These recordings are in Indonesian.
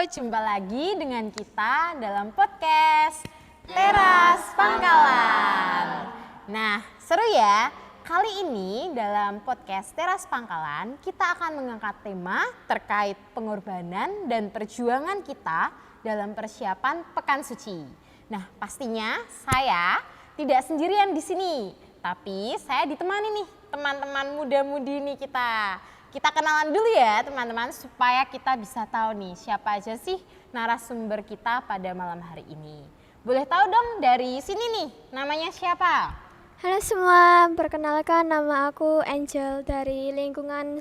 jumpa lagi dengan kita dalam podcast Teras Pangkalan. Nah, seru ya. Kali ini dalam podcast Teras Pangkalan kita akan mengangkat tema terkait pengorbanan dan perjuangan kita dalam persiapan Pekan Suci. Nah, pastinya saya tidak sendirian di sini, tapi saya ditemani nih teman-teman muda-mudi nih kita. Kita kenalan dulu ya teman-teman supaya kita bisa tahu nih siapa aja sih narasumber kita pada malam hari ini. Boleh tahu dong dari sini nih namanya siapa? Halo semua, perkenalkan nama aku Angel dari lingkungan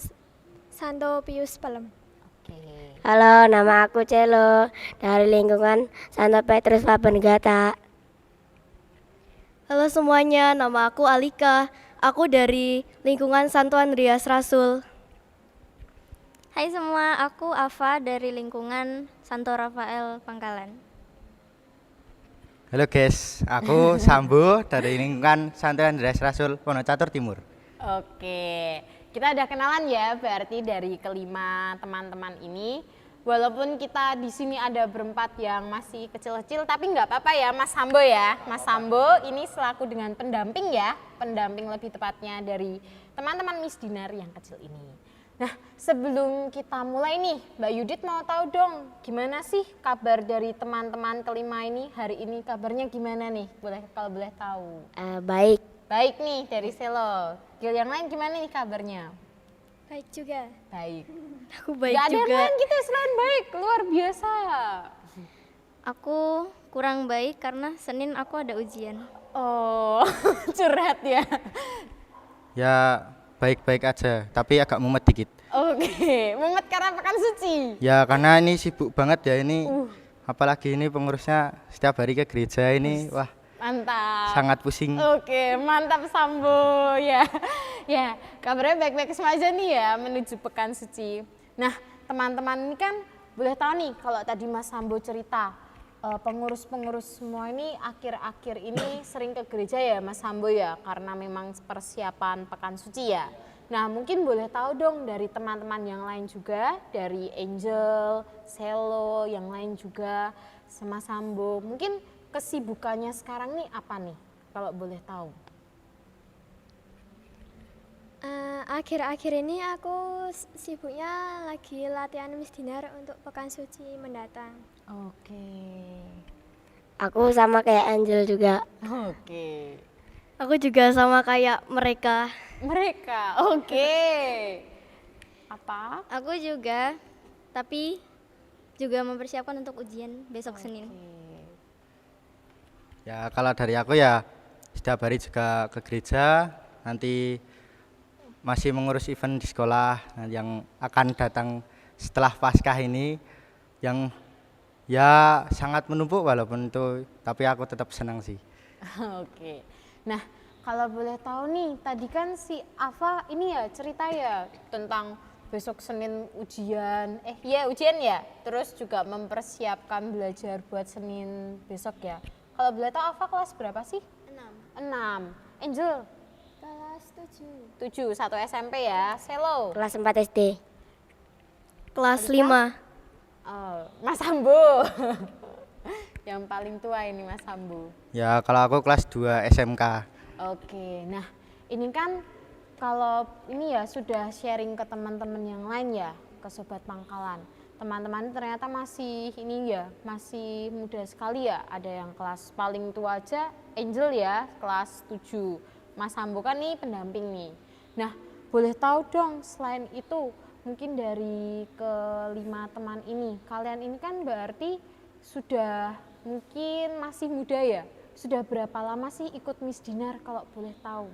Santo Pius Pelem. Oke. Halo, nama aku Celo dari lingkungan Santo Petrus Pabenegata. Halo semuanya, nama aku Alika. Aku dari lingkungan Santo Andreas Rasul. Hai semua, aku Ava dari lingkungan Santo Rafael Pangkalan. Halo guys, aku Sambo dari lingkungan Santo Andreas Rasul Wonocatur Timur. Oke, kita udah kenalan ya berarti dari kelima teman-teman ini. Walaupun kita di sini ada berempat yang masih kecil-kecil, tapi nggak apa-apa ya Mas Sambo ya. Mas Sambo ini selaku dengan pendamping ya, pendamping lebih tepatnya dari teman-teman Miss Dinar yang kecil ini. Nah, sebelum kita mulai nih, Mbak Yudit mau tahu dong, gimana sih kabar dari teman-teman kelima ini? Hari ini kabarnya gimana nih? Kalau boleh tahu. Baik. Baik nih dari Selo. Yang lain gimana nih kabarnya? Baik juga. Baik. Aku baik Gak ada yang juga. lain gitu selain baik, luar biasa. Aku kurang baik karena Senin aku ada ujian. Oh, curhat ya. Ya baik-baik aja, tapi agak mumet dikit. Oke, mumet karena Pekan Suci. Ya karena ini sibuk banget ya ini. Apalagi ini pengurusnya setiap hari ke gereja ini, wah Mantap. sangat pusing. Oke, mantap Sambo ya. Ya, kabarnya baik-baik semua aja nih ya menuju Pekan Suci. Nah, teman-teman ini kan boleh tahu nih kalau tadi Mas Sambo cerita pengurus-pengurus semua ini akhir-akhir ini sering ke gereja ya Mas Sambo ya karena memang persiapan Pekan Suci ya. Nah, mungkin boleh tahu dong dari teman-teman yang lain juga, dari Angel, Selo, yang lain juga sama Sambo. Mungkin kesibukannya sekarang nih apa nih kalau boleh tahu? Akhir-akhir ini aku sibuknya lagi latihan Miss Dinar untuk Pekan Suci mendatang. Oke. Aku sama kayak Angel juga. Oke. Aku juga sama kayak mereka. Mereka, oke. Apa? Aku juga, tapi juga mempersiapkan untuk ujian besok Senin. Ya kalau dari aku ya setiap hari juga ke gereja, nanti masih mengurus event di sekolah yang akan datang setelah Paskah ini yang ya sangat menumpuk walaupun itu, tapi aku tetap senang sih. Oke. Nah, kalau boleh tahu nih, tadi kan si Ava ini ya cerita ya tentang besok Senin ujian. Ujian ya. Terus juga mempersiapkan belajar buat Senin besok ya. Kalau boleh tahu Ava kelas berapa sih? 6. Angel? Kelas 7, 7. satu SMP ya. Selo? Kelas 4 SD. Kelas 5. Oh, Mas Sambo. Yang paling tua ini Mas Sambo. Ya kalau aku kelas 2 SMK. Oke, nah ini kan kalau ini ya sudah sharing ke teman-teman yang lain ya, ke Sobat Pangkalan. Teman-teman ternyata masih ini ya, masih muda sekali ya. Ada yang kelas paling tua aja, Angel ya, kelas 7. Mas Sambo kan nih pendamping nih. Nah, boleh tahu dong selain itu, mungkin dari kelima teman ini, kalian ini kan berarti sudah mungkin masih muda ya. Sudah berapa lama sih ikut Miss Dinar kalau boleh tahu?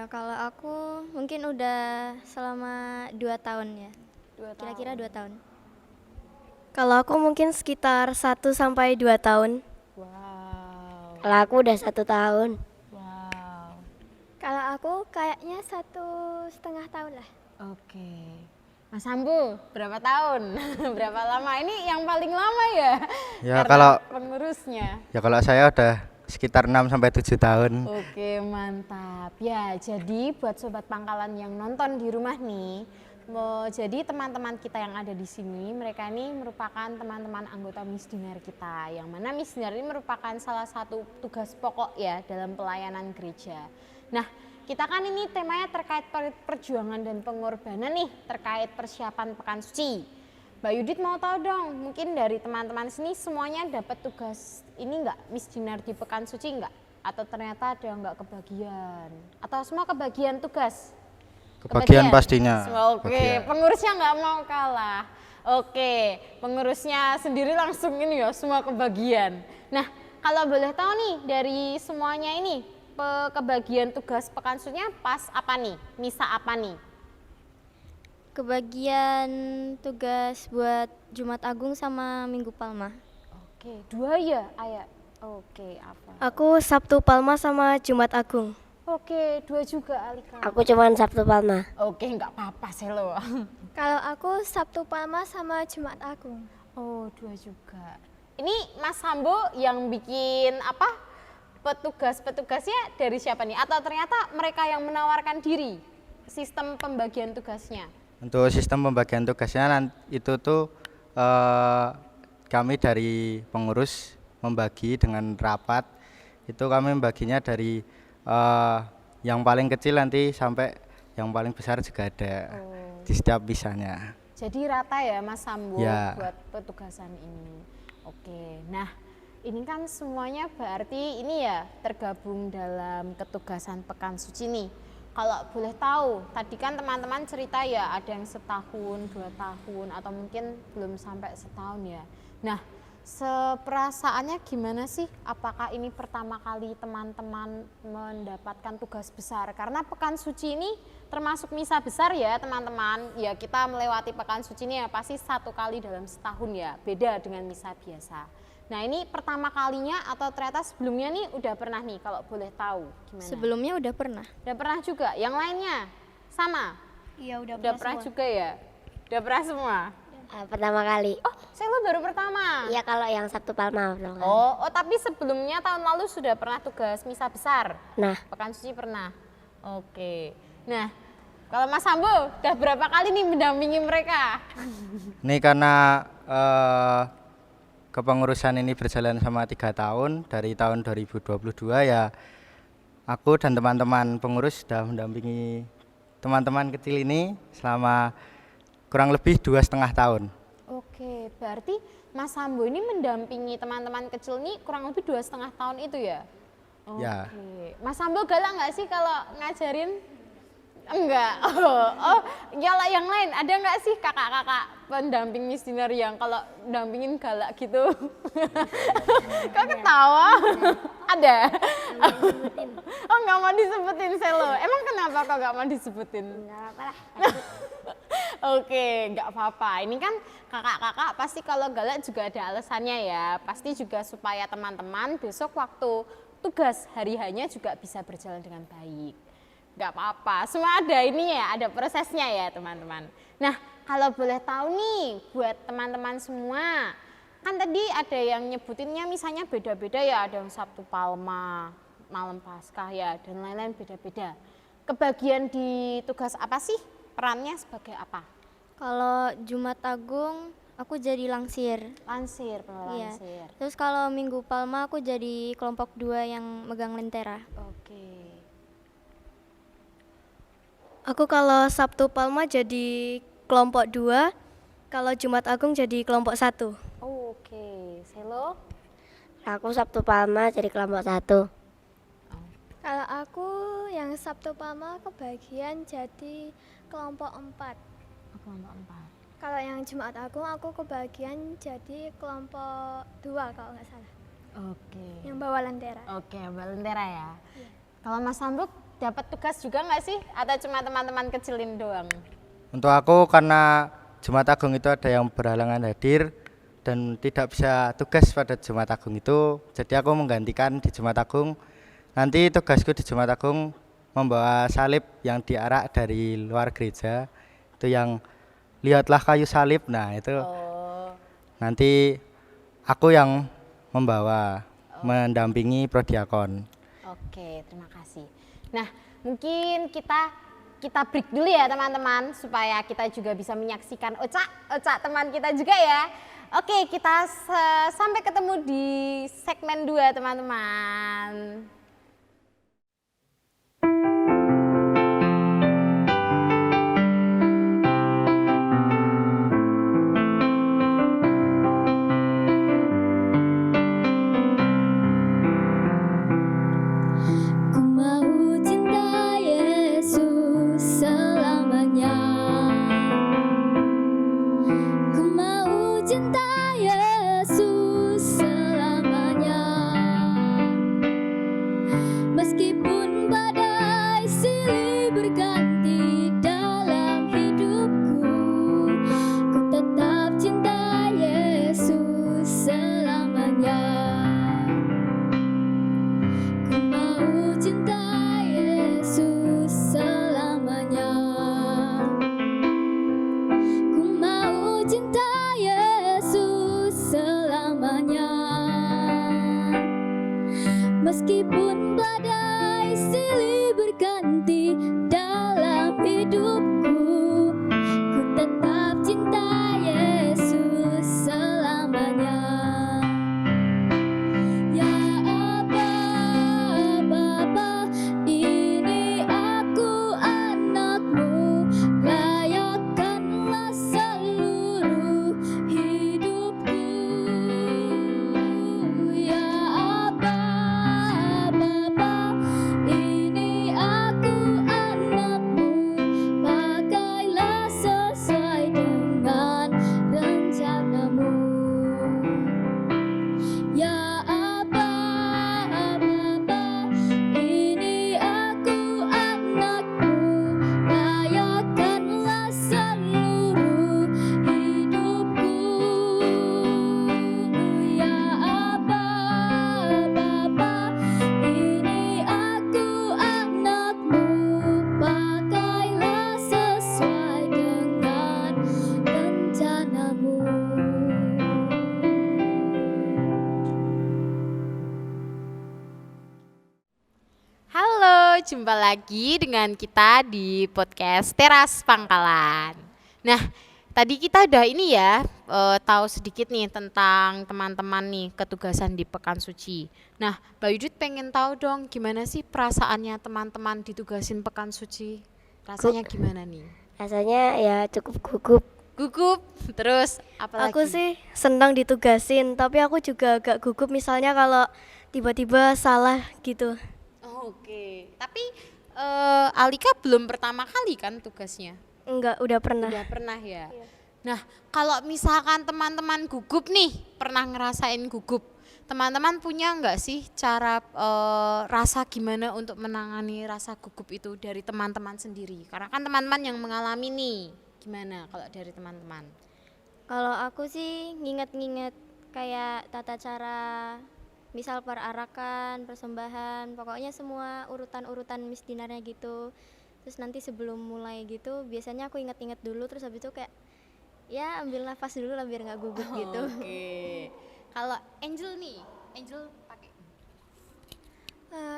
Kalau aku mungkin udah selama 2 tahun ya. 2 tahun. Kira-kira 2 tahun. Kalau aku mungkin sekitar 1 sampai 2 tahun. Wow. Kalau aku udah 1 tahun. Wow. Kalau aku kayaknya 1,5 tahun lah. Oke. Mas Sambo, berapa tahun? Berapa lama? Ini yang paling lama ya? Ya, Karena kalau- pengurusnya. Ya kalau saya udah sekitar 6 sampai 7 tahun. Oke, mantap. Ya, jadi buat Sobat Pangkalan yang nonton di rumah nih, Jadi teman-teman kita yang ada di sini, mereka ini merupakan teman-teman anggota Misdinar kita, yang mana Misdinar ini merupakan salah satu tugas pokok ya dalam pelayanan gereja. Nah, kita kan ini temanya terkait perjuangan dan pengorbanan nih, terkait persiapan Pekan Suci. Mbak Yudit mau tahu dong, mungkin dari teman-teman sini semuanya dapat tugas ini enggak, Misdinar di Pekan Suci enggak? Atau ternyata ada yang enggak kebagian? Atau semua kebagian tugas? Kebagian pastinya. Oke, Kebagian. pengurusnya nggak mau kalah. Oke, pengurusnya sendiri langsung ini ya, semua kebagian. Nah, kalau boleh tahu nih dari semuanya ini, kebagian tugas Pekan Sucinya pas apa nih? Misa apa nih? Kebagian tugas buat Jumat Agung sama Minggu Palma. Oke, 2 ya, Ayah. Oke, apa? Aku Sabtu Palma sama Jumat Agung. Oke, 2 juga Alika. Aku cuman Sabtu Palma. Oke, nggak apa-apa Selo. Kalau aku Sabtu Palma sama Jumat Agung. Oh, 2 juga. Ini Mas Sambo yang bikin apa? Petugasnya dari siapa nih? Atau ternyata mereka yang menawarkan diri? Sistem pembagian tugasnya. Untuk sistem pembagian tugasnya itu tuh kami dari pengurus membagi dengan rapat. Itu kami membaginya dari yang paling kecil nanti sampai yang paling besar juga ada di setiap misanya. Jadi rata ya Mas Sambo Ya. buat petugasan ini. Oke, nah ini kan semuanya berarti ini ya tergabung dalam ketugasan Pekan Suci nih. Kalau boleh tahu, tadi kan teman-teman cerita ya ada yang setahun, 2 tahun, atau mungkin belum sampai setahun ya. Nah, seperasaannya gimana sih? Apakah ini pertama kali teman-teman mendapatkan tugas besar? Karena Pekan Suci ini termasuk misa besar ya teman-teman. Ya kita melewati Pekan Suci ini ya pasti 1 kali dalam setahun ya. Beda dengan misa biasa. Nah ini pertama kalinya atau ternyata sebelumnya nih udah pernah nih kalau boleh tahu gimana? Sebelumnya udah pernah. Udah pernah juga? Yang lainnya? Sama? Iya Udah pernah juga ya? Udah pernah semua? Pertama kali. Oh, saya lo baru pertama? Iya kalau yang Sabtu Palma pertama kali. Oh, tapi sebelumnya tahun lalu sudah pernah tugas misa besar? Nah, Pekan Suci pernah? Oke. Nah, kalau Mas Sambo udah berapa kali nih mendampingi mereka? Ini karena kepengurusan ini berjalan selama 3 tahun, dari tahun 2022 ya aku dan teman-teman pengurus sudah mendampingi teman-teman kecil ini selama kurang lebih 2,5 tahun. Oke, berarti Mas Sambo ini mendampingi teman-teman kecil ini kurang lebih 2,5 tahun itu ya? Oke. Ya. Mas Sambo galak nggak sih kalau ngajarin? Enggak. Oh, ya yang lain ada nggak sih kakak-kakak pendamping Misdinar yang kalau dampingin galak gitu? Kok ketawa? Ada? Oh nggak mau disebutin Selo. Emang kenapa kok nggak mau disebutin? nggak apa lah. Oke, nggak apa-apa. Ini kan kakak-kakak pasti kalau galak juga ada alasannya ya. Pasti juga supaya teman-teman besok waktu tugas hari-harinya juga bisa berjalan dengan baik. Nggak apa-apa, semua ada ini ya, ada prosesnya ya teman-teman. Nah, kalau boleh tahu nih buat teman-teman semua, kan tadi ada yang nyebutinnya misalnya beda-beda ya, ada yang Sabtu Palma, malam Paskah ya, dan lain-lain beda-beda. Kebagian di tugas apa sih? Perannya sebagai apa? Kalau Jumat Agung aku jadi langsir. Lansir, Iya. lansir. Terus kalau Minggu Palma aku jadi kelompok 2 yang megang lentera. Oke. Aku kalau Sabtu Palma jadi kelompok 2, kalau Jumat Agung jadi kelompok 1. Oke, Selo? Aku Sabtu Palma jadi kelompok 1. Kalau aku yang Sabtu Palma kebagian jadi kelompok 4. Kelompok 4. Kalau yang Jumat Agung aku kebagian jadi kelompok 2 kalau nggak salah. Oke. Yang bawa lentera. Oke, Mbak Lentera ya. Kalau Mas Sambuk dapat tugas juga nggak sih? Atau cuma teman-teman kecilin doang? Untuk aku karena Jumat Agung itu ada yang berhalangan hadir dan tidak bisa tugas pada Jumat Agung itu, jadi aku menggantikan di Jumat Agung. Nanti tugasku di Jumat Agung membawa salib yang diarak dari luar gereja, itu yang lihatlah kayu salib. Nah itu nanti aku yang membawa, mendampingi prodiakon. Oke, terima kasih. Nah, mungkin kita kita break dulu ya teman-teman, supaya kita juga bisa menyaksikan ocak teman kita juga ya. Oke, kita sampai ketemu di segmen 2 teman-teman. Ku mau cinta Yesus selamanya. Ku mau cinta Yesus selamanya. Meskipun badai silih berganti dalam hidupku, ku tetap cinta Yesus selamanya. Ku mau cinta Yesus selamanya. Ku mau cinta Yesus selamanya. Meskipun badai silih berganti dalam hidupku, ku tetap cinta Yesus selamanya. Ya Aba, Bapa, ini aku anakmu, layakkanlah seluruh hidupku. Ya Aba, Bapa, ini aku anakmu, pakailah sesuai dengan rencanamu. Ya Aba, Bapa, ini aku anakmu, layakkanlah seluruh hidupku. Ya Aba, Bapa, ini aku anakmu, pakailah sesuai dengan rencanamu. Halo, jumpa lagi dengan kita di podcast Teras Pangkalan. Nah, tadi kita udah ini ya, tahu sedikit nih tentang teman-teman nih ketugasan di Pekan Suci. Nah, Mbak Yudit pengen tahu dong gimana sih perasaannya teman-teman ditugasin Pekan Suci? Rasanya gimana nih? Rasanya ya cukup gugup. Gugup, terus apa lagi? Aku sih senang ditugasin, tapi aku juga agak gugup misalnya kalau tiba-tiba salah gitu. Oke, tapi Alika belum pertama kali kan tugasnya? Enggak, udah pernah. Udah pernah ya. Nah, kalau misalkan teman-teman gugup nih, pernah ngerasain gugup, teman-teman punya nggak sih cara rasa gimana untuk menangani rasa gugup itu dari teman-teman sendiri? Karena kan teman-teman yang mengalami nih, gimana kalau dari teman-teman? Kalau aku sih nginget-nginget kayak tata cara, misal perarakan, persembahan, pokoknya semua urutan-urutan misdinarnya gitu. Terus nanti sebelum mulai gitu, biasanya aku inget-inget dulu, terus habis itu kayak ya ambil nafas dulu lah biar nggak gugup gitu. Oke. Kalau Angel nih, Angel pakai.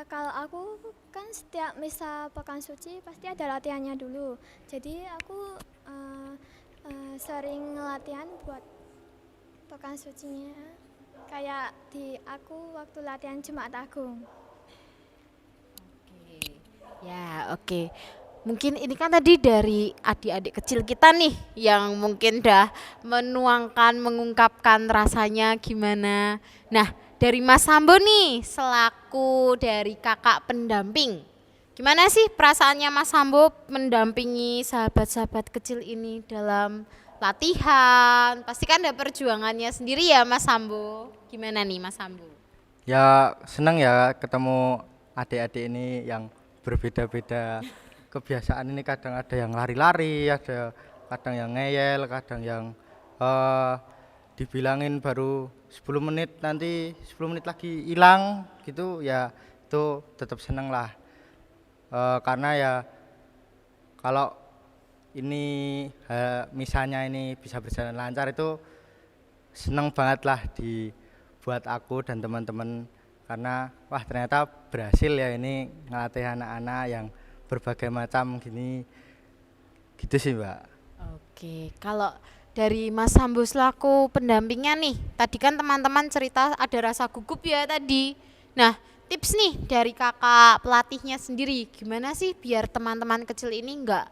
Kalau aku kan setiap misa Pekan Suci pasti ada latihannya dulu. Jadi aku sering latihan buat Pekan Sucinya. Kayak di aku waktu latihan Jumat Agung. Oke. Ya, oke. Mungkin ini kan tadi dari adik-adik kecil kita nih yang mungkin dah menuangkan, mengungkapkan rasanya gimana. Nah, dari Mas Sambo nih selaku dari kakak pendamping. Gimana sih perasaannya Mas Sambo mendampingi sahabat-sahabat kecil ini dalam latihan? Pasti kan ada perjuangannya sendiri ya Mas Sambo. Gimana nih Mas Sambo? Ya senang ya ketemu adik-adik ini yang berbeda-beda kebiasaan. Ini kadang ada yang lari-lari, ada kadang yang ngeyel, kadang yang dibilangin baru 10 menit, nanti 10 menit lagi hilang gitu ya. Itu tetap seneng lah, karena ya kalau ini misalnya ini bisa berjalan lancar itu seneng banget lah buat aku dan teman-teman, karena wah ternyata berhasil ya ini ngelatih anak-anak yang berbagai macam gini. Gitu sih, Mbak. Oke, kalau dari Mas Sambo selaku pendampingnya nih, tadi kan teman-teman cerita ada rasa gugup ya tadi. Nah, tips nih dari kakak pelatihnya sendiri, gimana sih biar teman-teman kecil ini nggak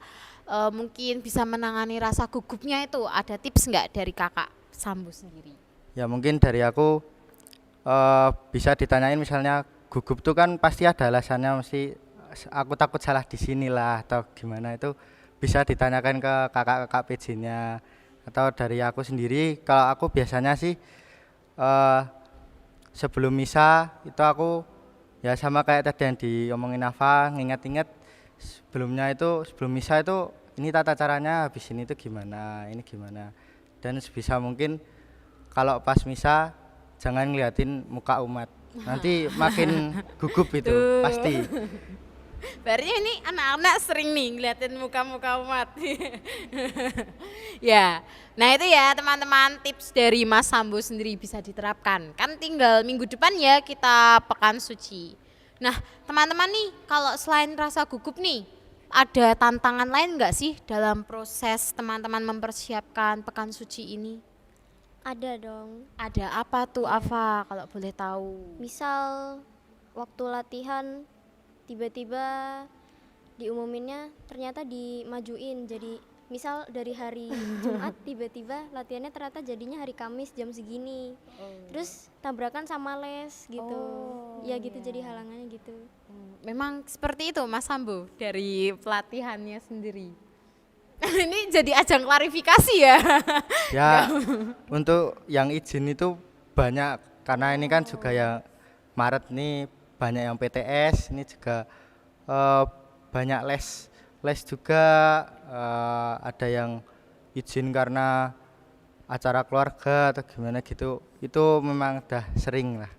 mungkin bisa menangani rasa gugupnya itu? Ada tips nggak dari kakak Sambo sendiri? Ya mungkin dari aku bisa ditanyain misalnya gugup tuh kan pasti ada alasannya, mesti aku takut salah di sinilah atau gimana, itu bisa ditanyakan ke kakak-kakak PJ-nya. Atau dari aku sendiri, kalau aku biasanya sih sebelum misa itu aku ya sama kayak tadi yang diomongin Nafa, nginget-inget sebelum misa itu ini tata caranya, habis ini tuh gimana, ini gimana. Dan sebisa mungkin kalau pas misa jangan ngeliatin muka umat, nanti makin gugup itu pasti. Berarti ini anak-anak sering nih ngeliatin muka-muka umat. Ya, nah itu ya teman-teman tips dari Mas Sambo sendiri bisa diterapkan. Kan tinggal minggu depan ya kita pekan suci. Nah teman-teman nih kalau selain rasa gugup nih, ada tantangan lain nggak sih dalam proses teman-teman mempersiapkan pekan suci ini? Ada dong. Ada apa tuh Ava kalau boleh tahu? Misal waktu latihan tiba-tiba diumuminnya ternyata dimajuin, jadi misal dari hari Jumat tiba-tiba latihannya ternyata jadinya hari Kamis jam segini. Terus tabrakan sama les gitu. Ya gitu, jadi halangannya gitu. Memang seperti itu Mas Sambo dari pelatihannya sendiri. Ini jadi ajang klarifikasi ya. Ya untuk yang izin itu banyak, karena ini kan juga ya Maret nih banyak yang PTS, ini juga banyak les juga, ada yang izin karena acara keluarga atau gimana gitu. Itu memang udah sering lah.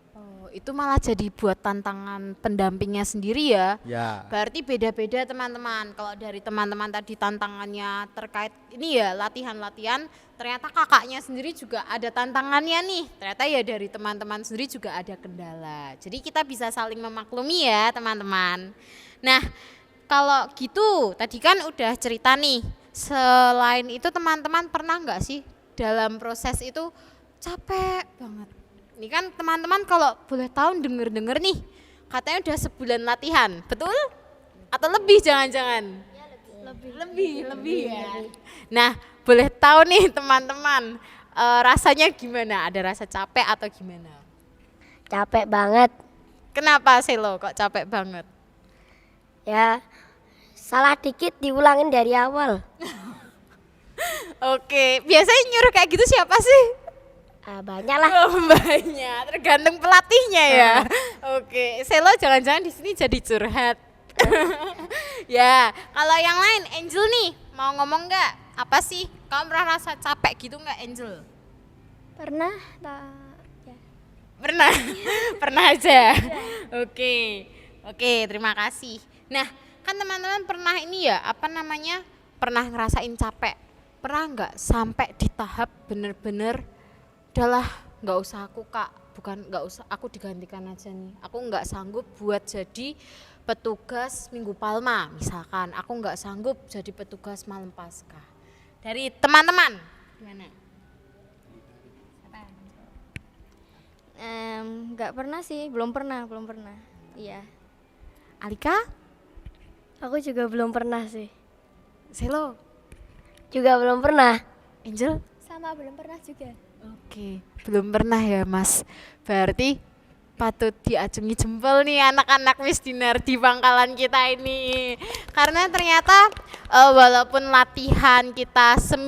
Itu malah jadi buat tantangan pendampingnya sendiri ya. Ya. Berarti beda-beda teman-teman. Kalau dari teman-teman tadi tantangannya terkait ini ya latihan-latihan, ternyata kakaknya sendiri juga ada tantangannya nih. Ternyata ya dari teman-teman sendiri juga ada kendala. Jadi kita bisa saling memaklumi ya teman-teman. Nah kalau gitu tadi kan udah cerita nih. Selain itu teman-teman pernah nggak sih dalam proses itu capek banget? Ini kan teman-teman kalau boleh tahu denger-denger nih, katanya udah sebulan latihan, betul? Atau lebih jangan-jangan? Ya, lebih ya. Nah, boleh tahu nih teman-teman, rasanya gimana? Ada rasa capek atau gimana? Capek banget. Kenapa Selo kok capek banget? Ya, salah dikit diulangin dari awal. Oke, biasanya nyuruh kayak gitu siapa sih? Banyak lah. Banyak, tergantung pelatihnya ya. Oke, Selo jangan-jangan di sini jadi curhat. Ya, kalau yang lain, Angel nih mau ngomong nggak? Apa sih? Kamu pernah rasa capek gitu nggak, Angel? Pernah ya. Pernah, pernah aja. Oke, terima kasih. Nah, kan teman-teman pernah ini ya, apa namanya? Pernah ngerasain capek? Pernah nggak sampai di tahap bener-bener udahlah nggak usah aku kak, bukan nggak usah, aku digantikan aja nih, aku nggak sanggup buat jadi petugas Minggu Palma misalkan, aku nggak sanggup jadi petugas malam Paskah. Dari teman-teman gimana? Nggak pernah sih, belum pernah. Iya. Alika? Aku juga belum pernah sih. Selo? Juga belum pernah. Angel? Sama belum pernah juga. Oke, belum pernah ya Mas. Berarti patut diacungi jempol nih anak-anak Miss Dinar di Pangkalan kita ini. Karena ternyata walaupun latihan kita 1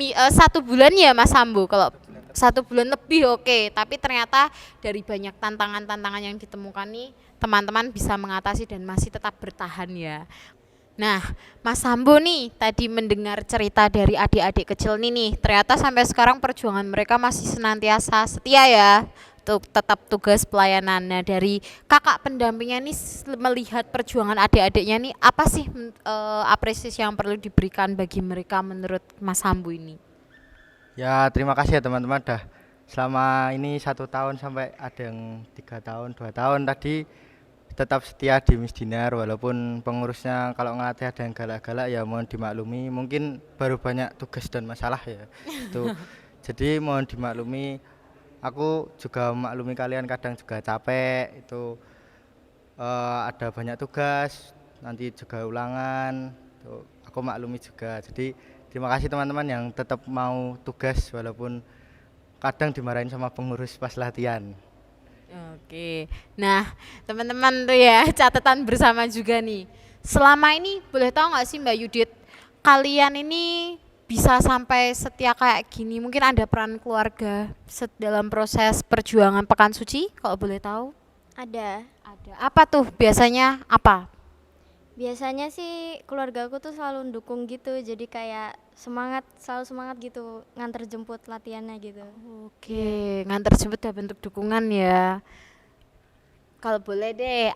bulan ya Mas Sambo, kalau 1 bulan lebih oke, tapi ternyata dari banyak tantangan-tantangan yang ditemukan nih teman-teman bisa mengatasi dan masih tetap bertahan ya. Nah, Mas Sambo nih tadi mendengar cerita dari adik-adik kecil nih, ternyata sampai sekarang perjuangan mereka masih senantiasa setia ya untuk tetap tugas pelayanan. Nah, dari kakak pendampingnya nih melihat perjuangan adik-adiknya nih, apa sih apresiasi yang perlu diberikan bagi mereka menurut Mas Sambo ini? Ya terima kasih ya teman-teman, dah selama ini 1 tahun sampai ada yang 3 tahun 2 tahun tadi tetap setia di Miss Dinar walaupun pengurusnya kalau ngelatih ada yang galak-galak ya mohon dimaklumi, mungkin baru banyak tugas dan masalah ya itu. Jadi mohon dimaklumi, aku juga memaklumi kalian kadang juga capek itu, ada banyak tugas nanti juga ulangan tuh, aku maklumi juga. Jadi terima kasih teman-teman yang tetap mau tugas walaupun kadang dimarahin sama pengurus pas latihan. Oke, nah teman-teman tuh ya catatan bersama juga nih. Selama ini boleh tahu nggak sih Mbak Yudit, kalian ini bisa sampai setia kayak gini? Mungkin ada peran keluarga dalam proses perjuangan Pekan Suci, kalau boleh tahu? Ada. Ada. Apa tuh biasanya apa? Biasanya sih keluarga aku tuh selalu mendukung gitu, jadi kayak selalu semangat gitu nganter jemput latihannya gitu. Oke, nganter jemput dalam bentuk dukungan ya. Kalau boleh deh,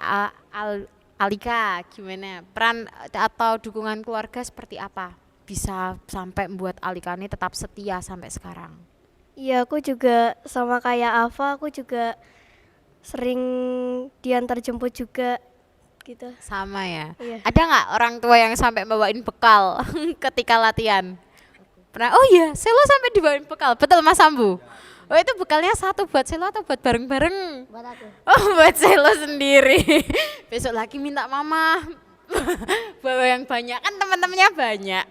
Alika gimana? Peran atau dukungan keluarga seperti apa? Bisa sampai membuat Alika ini tetap setia sampai sekarang. Iya, aku juga sama kayak Ava, aku juga sering diantar jemput juga gitu. Sama ya. Iya. Ada nggak orang tua yang sampai bawain bekal ketika latihan? Pernah? Oh iya, Selo sampai dibawain bekal. Betul Mas Sambu? Oh itu bekalnya satu buat Selo atau buat bareng-bareng? Buat aku. Oh buat Selo sendiri. Besok lagi minta mama bawa yang banyak, kan teman-temannya banyak.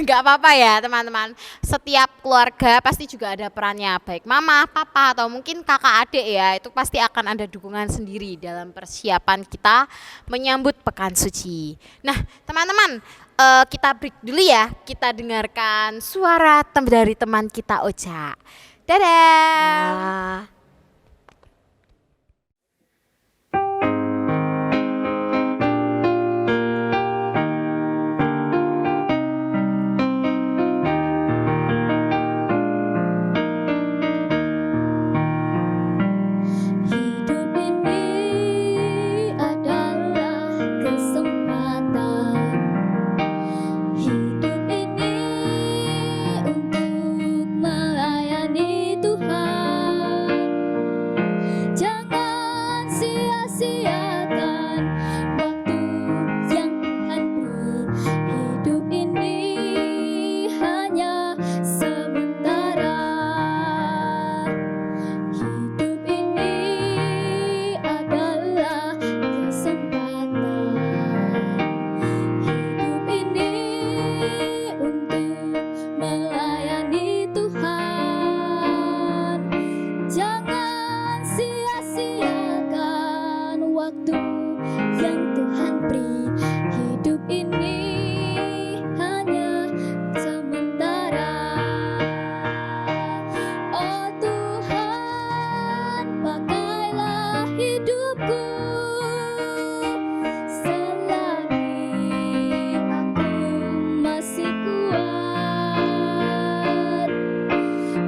Nggak apa-apa ya teman-teman. Setiap keluarga pasti juga ada perannya, baik mama, papa, atau mungkin kakak adik ya. Itu pasti akan ada dukungan sendiri dalam persiapan kita menyambut Pekan Suci. Nah teman-teman, kita break dulu ya. Kita dengarkan suara dari teman kita Ocha. Dadah. Hidup ini adalah kesempatan. Hidup ini untuk melayani Tuhan. Jangan sia-siakan waktu yang Tuhan beri. Hidup ini hanya sementara. Hidup ini adalah kesempatan. Hidup ini untuk melayani Tuhan. Jangan sia-siakan waktu yang Tuhan beri. Hidup ini hanya sementara. Oh Tuhan, pakailah hidupku selagi aku masih kuat.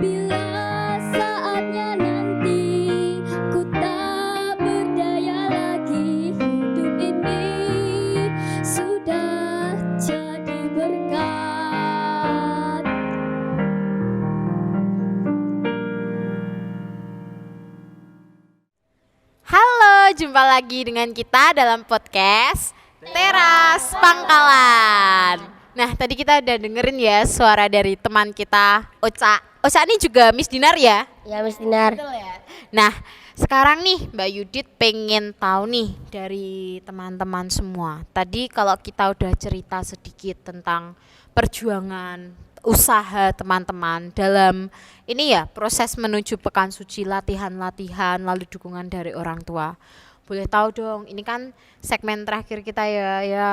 Bila saatnya nanti ku tak berdaya lagi, hidup ini sudah jadi berkat. Halo, jumpa lagi dengan kita dalam podcast Teras Pangkalan. Nah, tadi kita udah dengerin ya suara dari teman kita Ocha. Ocha ini juga Miss Dinar ya? Ya Miss Dinar. Betul ya. Nah, sekarang nih Mbak Yudit pengen tahu nih dari teman-teman semua. Tadi kalau kita udah cerita sedikit tentang perjuangan usaha teman-teman dalam ini ya proses menuju Pekan Suci, latihan-latihan, lalu dukungan dari orang tua. Boleh tahu dong, ini kan segmen terakhir kita ya.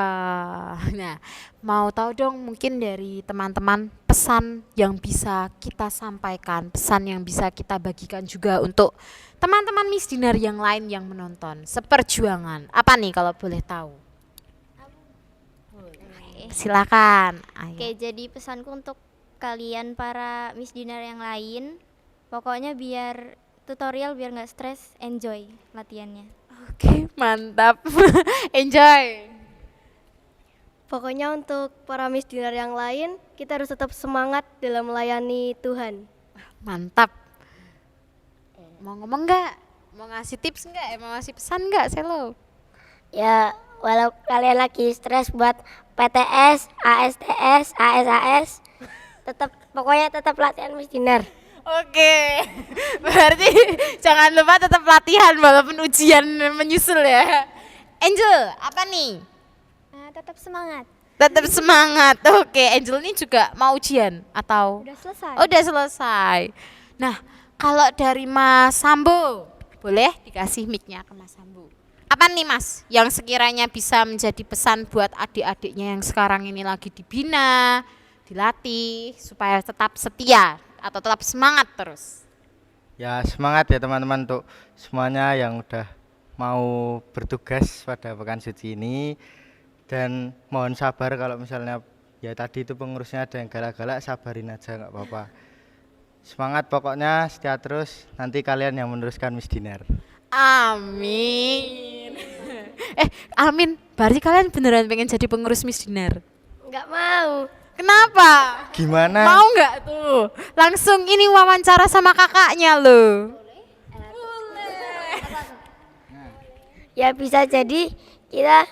Nah, mau tahu dong mungkin dari teman-teman pesan yang bisa kita sampaikan, pesan yang bisa kita bagikan juga untuk teman-teman Miss Dinar yang lain yang menonton. Seperjuangan, apa nih kalau boleh tahu? Silakan. Ayo. Oke, jadi pesanku untuk kalian para Miss Dinar yang lain, pokoknya biar tutorial biar nggak stres, enjoy latihannya. Oke, mantap. Enjoy. Pokoknya untuk para Miss Dinar yang lain, kita harus tetap semangat dalam melayani Tuhan. Mantap. Mau ngomong nggak? Mau ngasih tips enggak? Mau ngasih pesan enggak, Selo? Ya, walau kalian lagi stres buat PTS, ASTS, ASAS, pokoknya tetap latihan Miss Dinar. Oke, berarti jangan lupa tetap latihan walaupun ujian menyusul ya. Angel, apa nih? Tetap semangat. Tetap semangat. Oke, Angel ini juga mau ujian atau? Udah selesai. Oh, udah selesai. Nah, kalau dari Mas Sambo, boleh dikasih mic-nya ke Mas Sambo. Apa nih Mas yang sekiranya bisa menjadi pesan buat adik-adiknya yang sekarang ini lagi dibina, dilatih supaya tetap setia atau tetap semangat terus? Ya semangat ya teman-teman untuk semuanya yang udah mau bertugas pada pekan suci ini, dan mohon sabar kalau misalnya ya tadi itu pengurusnya ada yang galak-galak, sabarin aja nggak apa-apa. Semangat pokoknya, setia terus, nanti kalian yang meneruskan Miss Dinar. Amin. Amin. Berarti kalian beneran pengen jadi pengurus Miss Dinar? Nggak mau. Kenapa? Gimana? Mau nggak tuh? Langsung ini wawancara sama kakaknya loh. Ya bisa jadi kita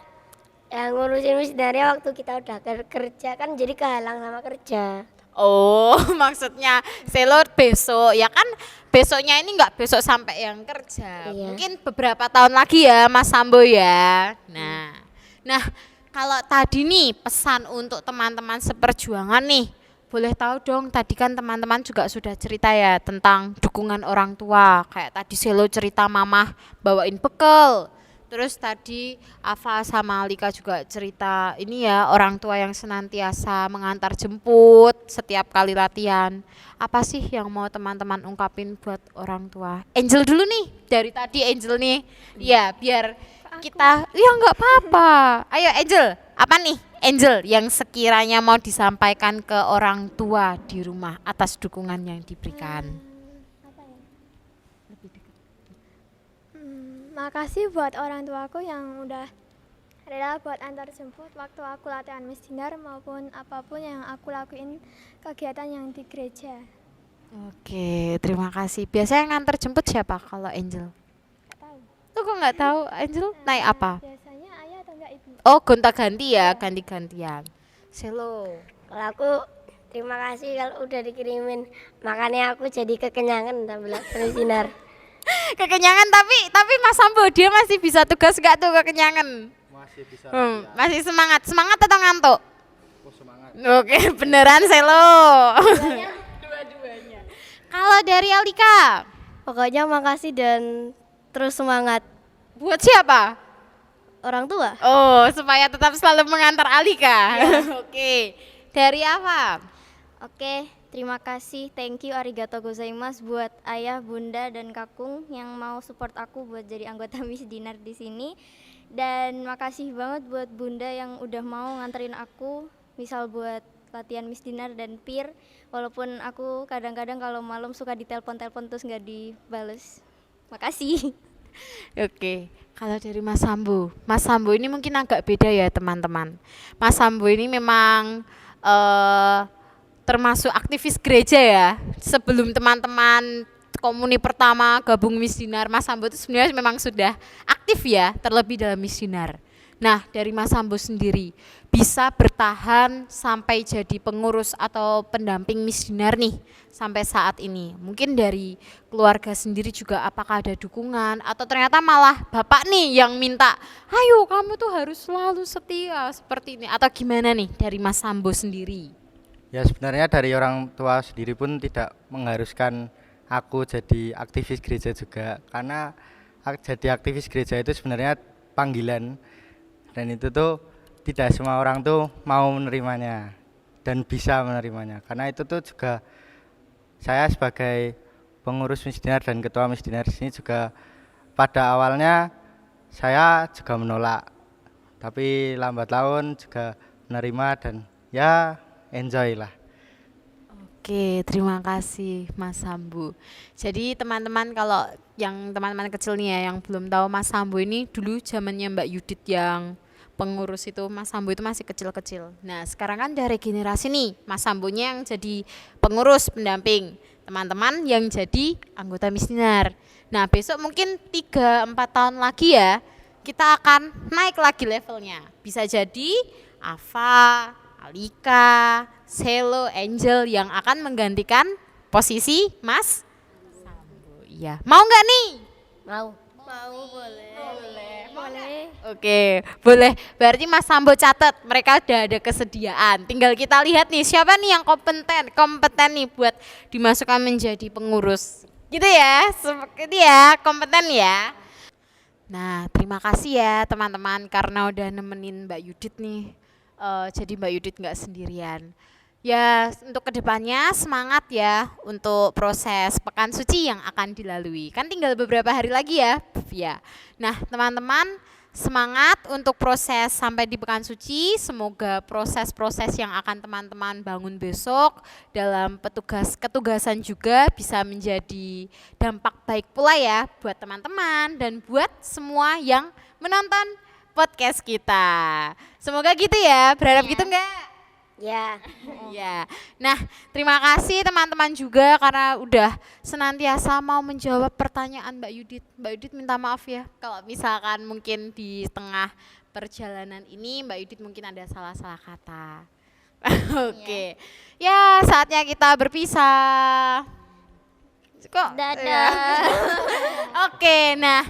yang ngurusin Miss Dinarnya waktu kita udah kerja kan, jadi kehalang sama kerja. Oh, maksudnya Selo besok ya kan, besoknya ini nggak besok sampai yang kerja. Iya. Mungkin beberapa tahun lagi ya Mas Sambo ya. Nah kalau tadi nih pesan untuk teman-teman seperjuangan nih, boleh tahu dong, tadi kan teman-teman juga sudah cerita ya tentang dukungan orang tua. Kayak tadi Selo cerita mamah bawain bekal. Terus tadi Afa sama Alika juga cerita ini ya, orang tua yang senantiasa mengantar jemput setiap kali latihan. Apa sih yang mau teman-teman ungkapin buat orang tua? Angel dulu nih, dari tadi Angel nih. Ya biar kita, ya nggak apa-apa. Ayo Angel, apa nih Angel yang sekiranya mau disampaikan ke orang tua di rumah atas dukungan yang diberikan? Makasih buat orang tuaku yang udah rela buat antar jemput waktu aku latihan Miss Dinar maupun apapun yang aku lakuin kegiatan yang di gereja. Oke, terima kasih. Biasanya nganter jemput siapa kalau Angel? Gak tahu. Lu kok nggak tahu Angel naik apa? Biasanya ayah atau enggak ibu. Oh, gonta-ganti ya, ganti-gantian. Selo. Kalau aku terima kasih kalau udah dikirimin, makanya aku jadi kekenyangan sambil latihan Miss Dinar. Kekenyangan tapi Mas Sambo dia masih bisa tugas nggak tuh kekenyangan? Masih bisa. Masih semangat. Semangat atau ngantuk? Oh, semangat. Oke, beneran Selo. Dua-duanya. Kalau dari Alika, Pokoknya makasih dan terus semangat. buat siapa? Orang tua. Oh, supaya tetap selalu mengantar Alika. Oke. Dari apa? Oke, terima kasih, thank you, arigato gozaimasu buat ayah, bunda, dan kakung yang mau support aku buat jadi anggota Miss Dinar di sini. Dan makasih banget buat bunda yang udah mau nganterin aku, misal buat latihan Miss Dinar dan PIR. Walaupun aku kadang-kadang kalau malam suka ditelepon-telepon terus nggak dibales. Makasih. Oke, kalau dari Mas Sambo ini mungkin agak beda ya teman-teman. Mas Sambo ini memang termasuk aktivis gereja ya. Sebelum teman-teman komuni pertama gabung Miss Dinar, Mas Sambo itu sebenarnya memang sudah aktif ya, terlebih dalam Miss Dinar. Nah, dari Mas Sambo sendiri bisa bertahan sampai jadi pengurus atau pendamping Miss Dinar nih sampai saat ini. Mungkin dari keluarga sendiri juga apakah ada dukungan atau ternyata malah bapak nih yang minta, ayo kamu tuh harus selalu setia seperti ini, atau gimana nih dari Mas Sambo sendiri? Ya sebenarnya dari orang tua sendiri pun tidak mengharuskan aku jadi aktivis gereja juga, karena jadi aktivis gereja itu sebenarnya panggilan, dan itu tuh tidak semua orang tuh mau menerimanya dan bisa menerimanya, karena itu tuh juga saya sebagai pengurus Miss Dinar dan ketua Miss Dinar di sini juga pada awalnya saya juga menolak, tapi lambat laun juga menerima dan ya enjoy lah. Oke, terima kasih Mas Sambo. Jadi teman-teman, kalau yang teman-teman kecil nih ya yang belum tahu, Mas Sambo ini dulu zamannya Mbak Yudit yang pengurus itu, Mas Sambo itu masih kecil-kecil. Nah sekarang kan udah regenerasi nih, Mas Sambonya yang jadi pengurus pendamping. teman-teman yang jadi anggota Misdinar. Nah, besok mungkin 3-4 tahun lagi ya, kita akan naik lagi levelnya. Bisa jadi Ava, Alika, Selo, Angel yang akan menggantikan posisi Mas Sambo. Iya, mau nggak nih? Mau. Boleh. Oke, boleh. Berarti Mas Sambo catat, mereka udah ada kesediaan. Tinggal kita lihat nih siapa nih yang kompeten nih buat dimasukkan menjadi pengurus. Gitu ya, seperti ya, kompeten ya. Nah, terima kasih ya teman-teman karena udah nemenin Mbak Yudit nih. Jadi Mbak Yudit nggak sendirian. Ya, untuk kedepannya semangat ya untuk proses Pekan Suci yang akan dilalui. Kan tinggal beberapa hari lagi ya. Nah, teman-teman semangat untuk proses sampai di Pekan Suci. Semoga proses-proses yang akan teman-teman bangun besok dalam ketugasan juga bisa menjadi dampak baik pula ya buat teman-teman dan buat semua yang menonton podcast kita. Semoga gitu ya. Berharap gitu enggak? Ya. Ya, nah terima kasih teman-teman juga karena udah senantiasa mau menjawab pertanyaan Mbak Yudit. Mbak Yudit minta maaf ya kalau misalkan mungkin di tengah perjalanan ini Mbak Yudit mungkin ada salah-salah kata. Oke, ya saatnya kita berpisah. Kok? Dadah. Oke, nah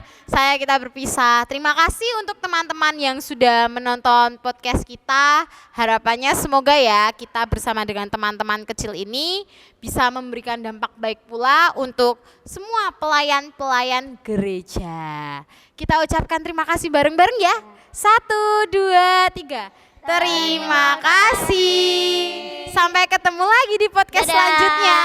kita berpisah. Terima kasih untuk teman-teman yang sudah menonton podcast kita. Harapannya semoga ya kita bersama dengan teman-teman kecil ini bisa memberikan dampak baik pula untuk semua pelayan-pelayan gereja. Kita ucapkan terima kasih bareng-bareng ya. 1, 2, 3. Terima kasih. Sampai ketemu lagi di podcast Dadah. selanjutnya.